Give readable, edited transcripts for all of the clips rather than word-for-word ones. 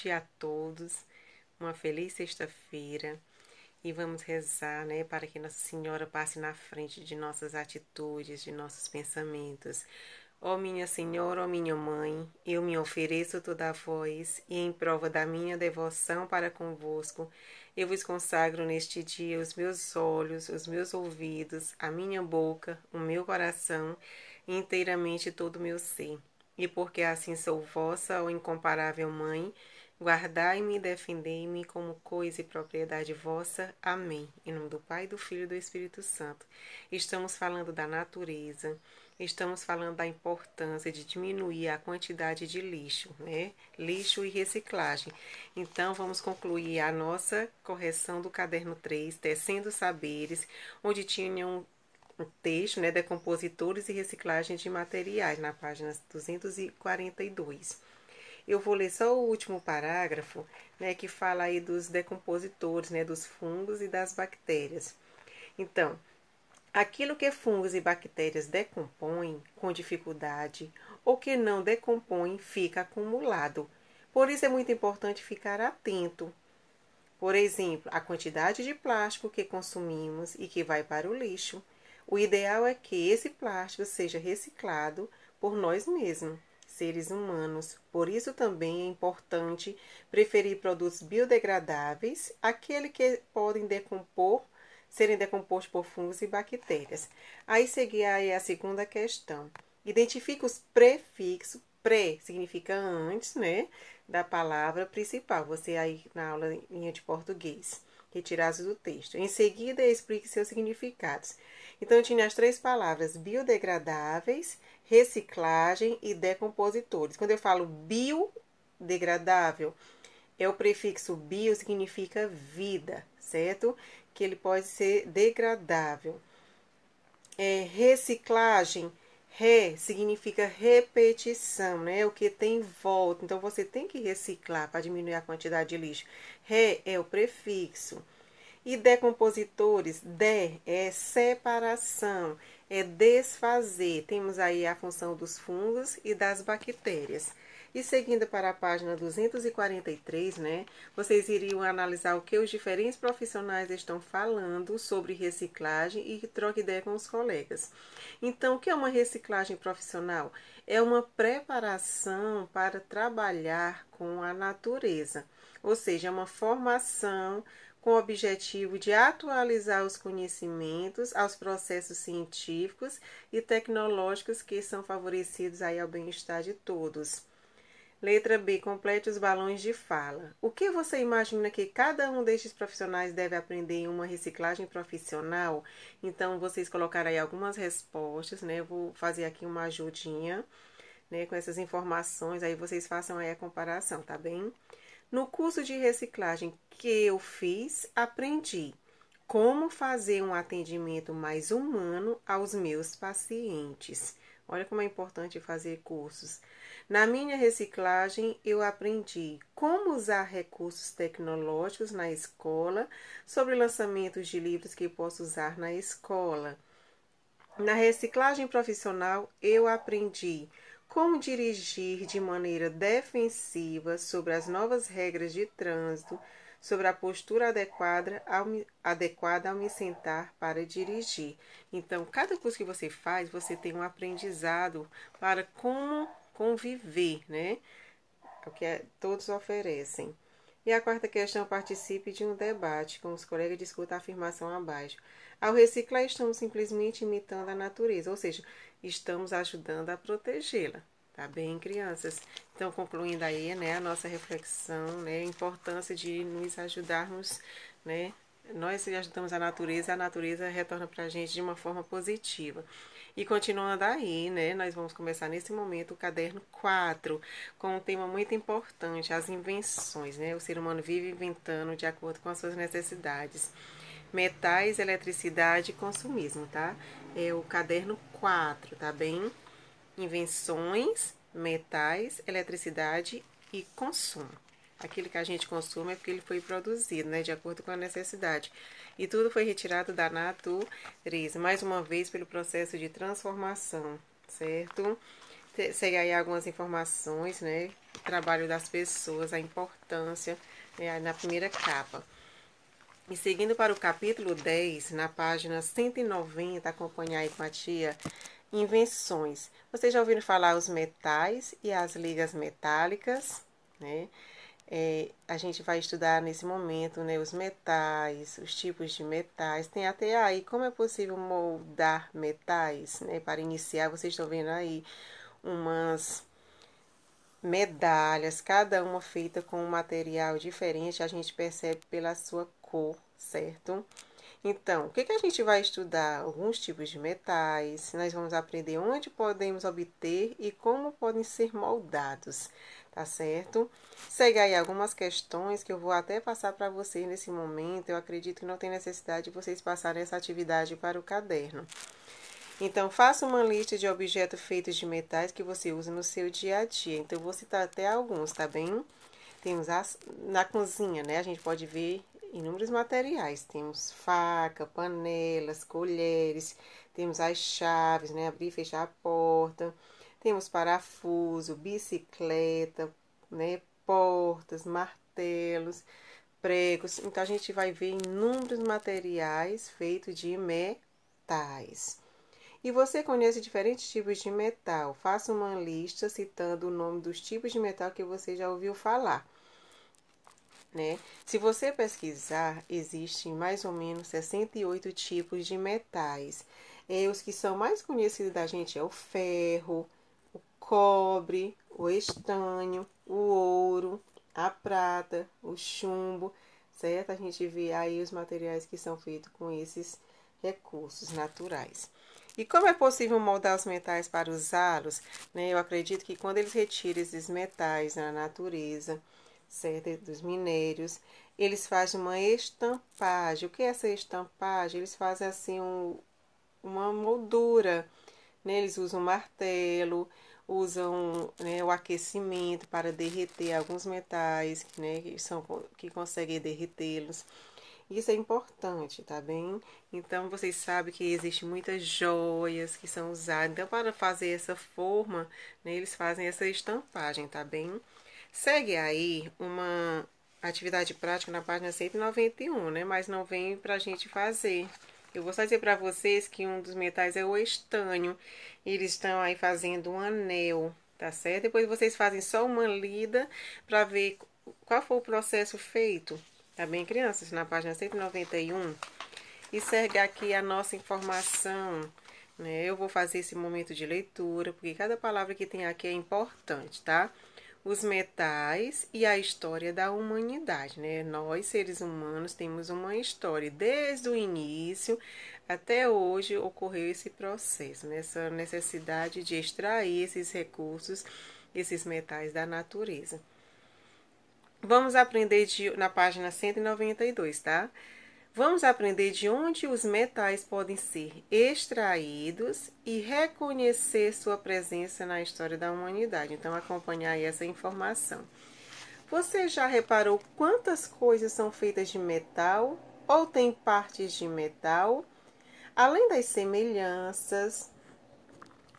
dia a todos, uma feliz sexta-feira e vamos rezar, né, para que Nossa Senhora passe na frente de nossas atitudes, de nossos pensamentos. Ó minha Senhora, ó minha Mãe, eu me ofereço toda a vós e em prova da minha devoção para convosco, eu vos consagro neste dia os meus olhos, os meus ouvidos, a minha boca, o meu coração e inteiramente todo o meu ser. E porque assim sou vossa, ó incomparável Mãe, guardai-me e defendei-me como coisa e propriedade vossa. Amém. Em nome do Pai, do Filho e do Espírito Santo. Estamos falando da natureza, estamos falando da importância de diminuir a quantidade de lixo, né? Lixo e reciclagem. Então, vamos concluir a nossa correção do caderno 3, Tecendo Saberes, onde tinham um texto, né, decompositores e reciclagem de materiais, na página 242. Eu vou ler só o último parágrafo, né, que fala aí dos decompositores, né, dos fungos e das bactérias. Então, aquilo que fungos e bactérias decompõem com dificuldade ou que não decompõem fica acumulado. Por isso é muito importante ficar atento. Por exemplo, a quantidade de plástico que consumimos e que vai para o lixo. O ideal é que esse plástico seja reciclado por nós mesmos, seres humanos. Por isso também é importante preferir produtos biodegradáveis, aqueles que podem serem decompostos por fungos e bactérias. Aí seguir aí a segunda questão. Identifique os prefixos. Pré significa antes, né, da palavra principal. Você aí na aula linha de português, retirados do texto. Em seguida, explique seus significados. Então, eu tinha as três palavras: biodegradáveis, reciclagem e decompositores. Quando eu falo biodegradável, é o prefixo bio, significa vida, certo? Que ele pode ser degradável. Reciclagem, significa repetição, né? O que tem volta. Então, você tem que reciclar para diminuir a quantidade de lixo. É o prefixo. E decompositores, é separação, é desfazer. Temos aí a função dos fungos e das bactérias. E seguindo para a página 243, né, vocês iriam analisar o que os diferentes profissionais estão falando sobre reciclagem e troca ideia com os colegas. Então, o que é uma reciclagem profissional? É uma preparação para trabalhar com a natureza, ou seja, é uma formação com o objetivo de atualizar os conhecimentos aos processos científicos e tecnológicos que são favorecidos aí ao bem-estar de todos. Letra B. Complete os balões de fala. O que você imagina que cada um destes profissionais deve aprender em uma reciclagem profissional? Então, vocês colocaram aí algumas respostas, né? Eu vou fazer aqui uma ajudinha, né, com essas informações, aí vocês façam aí a comparação, tá bem? No curso de reciclagem que eu fiz, aprendi como fazer um atendimento mais humano aos meus pacientes. Olha como é importante fazer cursos. Na minha reciclagem, eu aprendi como usar recursos tecnológicos na escola, sobre lançamentos de livros que posso usar na escola. Na reciclagem profissional, eu aprendi como dirigir de maneira defensiva, sobre as novas regras de trânsito, sobre a postura adequada ao me sentar para dirigir. Então, cada curso que você faz, você tem um aprendizado para como conviver, né? É o que todos oferecem. E a quarta questão, participe de um debate com os colegas e discuta a afirmação abaixo. Ao reciclar, estamos simplesmente imitando a natureza, ou seja, estamos ajudando a protegê-la. Tá bem, crianças? Então, concluindo aí, né, a nossa reflexão, né, a importância de nos ajudarmos, né, nós ajudamos a natureza retorna para a gente de uma forma positiva. E continuando aí, né, nós vamos começar nesse momento o caderno 4, com um tema muito importante, as invenções, né? O ser humano vive inventando de acordo com as suas necessidades. Metais, eletricidade e consumismo, tá? É o caderno 4, tá bem? Invenções, metais, eletricidade e consumo. Aquilo que a gente consome é porque ele foi produzido, né, de acordo com a necessidade. E tudo foi retirado da natureza, mais uma vez pelo processo de transformação, certo? segue aí algumas informações, né? O trabalho das pessoas, a importância, né, na primeira capa. E seguindo para o capítulo 10, na página 190, acompanhar aí com a tia, invenções. Vocês já ouviram falar os metais e as ligas metálicas, né? A gente vai estudar nesse momento, né, os metais, os tipos de metais. Tem até aí como é possível moldar metais, né? Para iniciar, vocês estão vendo aí umas medalhas, cada uma feita com um material diferente, a gente percebe pela sua cor, certo? Então, o que a gente vai estudar? Alguns tipos de metais, nós vamos aprender onde podemos obter e como podem ser moldados, tá certo? Segue aí algumas questões que eu vou até passar para vocês nesse momento. Eu acredito que não tem necessidade de vocês passarem essa atividade para o caderno. Então, faça uma lista de objetos feitos de metais que você usa no seu dia a dia. Então, eu vou citar até alguns, tá bem? Temos na cozinha, né? A gente pode ver inúmeros materiais. Temos faca, panelas, colheres, temos as chaves, né? Abrir e fechar a porta. Temos parafuso, bicicleta, né? Portas, martelos, pregos. Então, a gente vai ver inúmeros materiais feitos de metais. E você conhece diferentes tipos de metal? Faça uma lista citando o nome dos tipos de metal que você já ouviu falar, né? Se você pesquisar, existem mais ou menos 68 tipos de metais. Os que são mais conhecidos da gente é o ferro, o cobre, o estanho, o ouro, a prata, o chumbo, certo? A gente vê aí os materiais que são feitos com esses recursos naturais. E como é possível moldar os metais para usá-los? Né? Eu acredito que quando eles retiram esses metais na natureza, certo? Dos minérios, eles fazem uma estampagem. O que é essa estampagem? Eles fazem assim uma moldura, né? Eles usam martelo, usam, né, o aquecimento para derreter alguns metais, né, que conseguem derretê-los. Isso é importante, tá bem? Então, vocês sabem que existem muitas joias que são usadas. Então, para fazer essa forma, né, eles fazem essa estampagem, tá bem? Segue aí uma atividade prática na página 191, né? Mas não vem pra gente fazer. Eu vou só dizer para vocês que um dos metais é o estanho. Eles estão aí fazendo um anel, tá certo? Depois vocês fazem só uma lida para ver qual foi o processo feito. Tá bem, crianças? Na página 191. E segue aqui a nossa informação, né? Eu vou fazer esse momento de leitura, porque cada palavra que tem aqui é importante, tá? Os metais e a história da humanidade, né? Nós, seres humanos, temos uma história. Desde o início até hoje ocorreu esse processo, né? Essa necessidade de extrair esses recursos, esses metais da natureza. Vamos aprender na página 192, tá? Vamos aprender de onde os metais podem ser extraídos e reconhecer sua presença na história da humanidade. Então, acompanhar aí essa informação. Você já reparou quantas coisas são feitas de metal ou têm partes de metal? Além das semelhanças,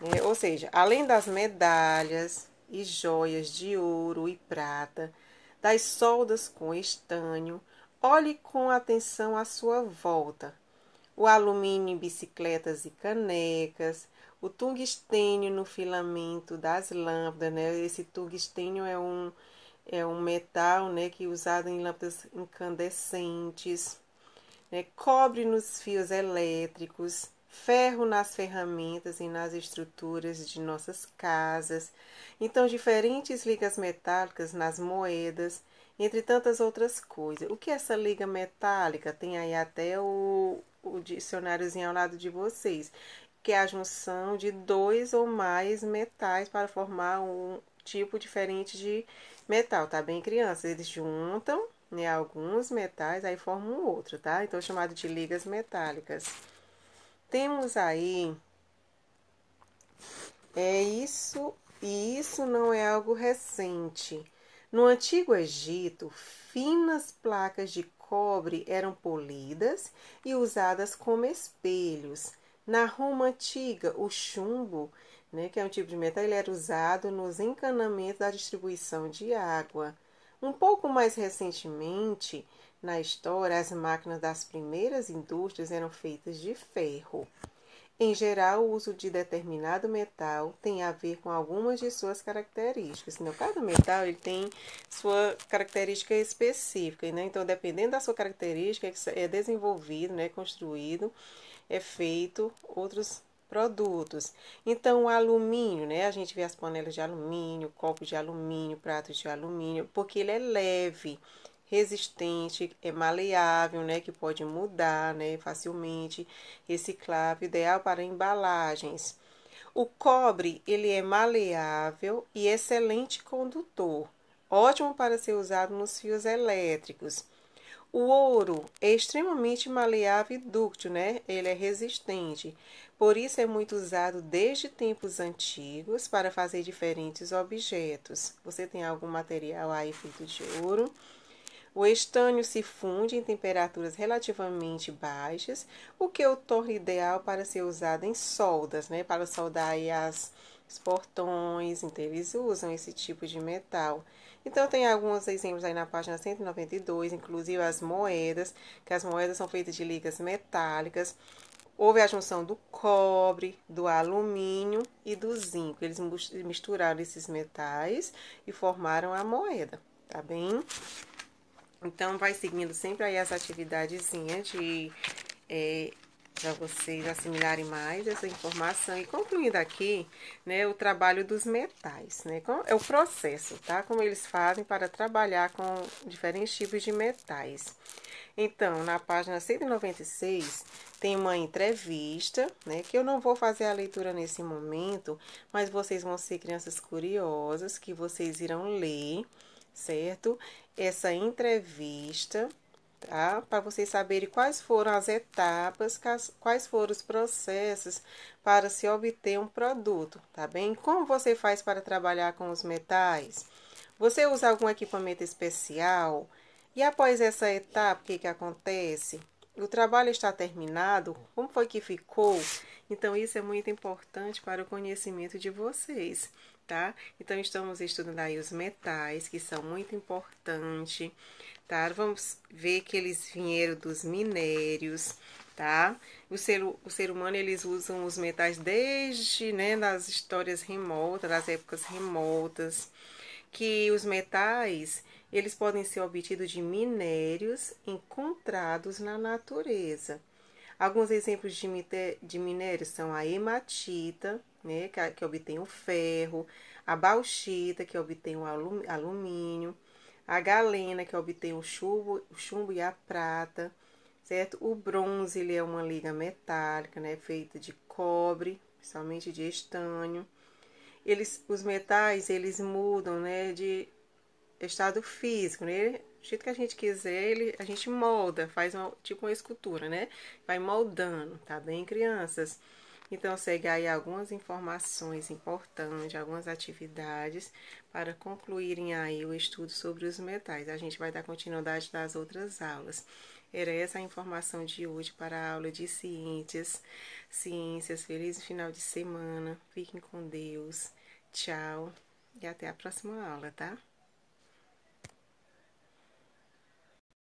né? Ou seja, além das medalhas e joias de ouro e prata, das soldas com estanho, olhe com atenção à sua volta. O alumínio em bicicletas e canecas, o tungstênio no filamento das lâmpadas, né? Esse tungstênio é um metal, né, que é usado em lâmpadas incandescentes, né? Cobre nos fios elétricos, ferro nas ferramentas e nas estruturas de nossas casas. Então, diferentes ligas metálicas nas moedas, entre tantas outras coisas. O que é essa liga metálica? Tem aí até o dicionáriozinho ao lado de vocês, que é a junção de dois ou mais metais para formar um tipo diferente de metal, tá bem, crianças? Eles juntam, né, alguns metais, aí formam um outro, tá? Então, é chamado de ligas metálicas. Temos aí, e isso não é algo recente. No Antigo Egito, finas placas de cobre eram polidas e usadas como espelhos. Na Roma antiga, o chumbo, né, que é um tipo de metal, ele era usado nos encanamentos da distribuição de água. Um pouco mais recentemente, na história, as máquinas das primeiras indústrias eram feitas de ferro. Em geral, o uso de determinado metal tem a ver com algumas de suas características. No caso do metal, ele tem sua característica específica, né? Então, dependendo da sua característica, é desenvolvido, né, construído, é feito outros produtos. Então, o alumínio, né? A gente vê as panelas de alumínio, copos de alumínio, pratos de alumínio, porque ele é leve, resistente, é maleável, né? Que pode mudar, né? Facilmente, reciclável, ideal para embalagens. O cobre, ele é maleável e excelente condutor, ótimo para ser usado nos fios elétricos. O ouro é extremamente maleável e dúctil, né? Ele é resistente. Por isso é muito usado desde tempos antigos para fazer diferentes objetos. Você tem algum material aí feito de ouro? O estânio se funde em temperaturas relativamente baixas, o que o torna ideal para ser usado em soldas, né? Para soldar aí os portões, então eles usam esse tipo de metal. Então tem alguns exemplos aí na página 192, inclusive as moedas, que as moedas são feitas de ligas metálicas. Houve a junção do cobre, do alumínio e do zinco. Eles misturaram esses metais e formaram a moeda, tá bem? Então, vai seguindo sempre aí as atividadezinhas de para vocês assimilarem mais essa informação. E concluindo aqui, né, o trabalho dos metais, né? É o processo, tá? Como eles fazem para trabalhar com diferentes tipos de metais. Então, na página 196, tem uma entrevista, né? Que eu não vou fazer a leitura nesse momento, mas vocês vão ser crianças curiosas, que vocês irão ler, certo? Essa entrevista, tá? Para vocês saberem quais foram as etapas, quais foram os processos para se obter um produto, tá bem? Como você faz para trabalhar com os metais? Você usa algum equipamento especial? E após essa etapa, o que que acontece? O trabalho está terminado? Como foi que ficou? Então, isso é muito importante para o conhecimento de vocês, tá? Então, estamos estudando aí os metais, que são muito importantes, tá? Vamos ver que eles vieram dos minérios, tá? O ser humano, eles usam os metais desde, né, das histórias remotas, das épocas remotas, que os metais, eles podem ser obtidos de minérios encontrados na natureza. Alguns exemplos de minérios são a hematita, né, que obtém o ferro, a bauxita, que obtém o alumínio, a galena, que obtém o chumbo e a prata, certo? O bronze, ele é uma liga metálica, né, feita de cobre, principalmente de estânio. Os metais, eles mudam, né, de estado físico, né? Do jeito que a gente quiser, a gente molda, faz tipo uma escultura, né? Vai moldando, tá bem, crianças? Então, segue aí algumas informações importantes, algumas atividades para concluírem aí o estudo sobre os metais. A gente vai dar continuidade das outras aulas. Era essa a informação de hoje para a aula de ciências. Feliz final de semana. Fiquem com Deus. Tchau. E até a próxima aula, tá?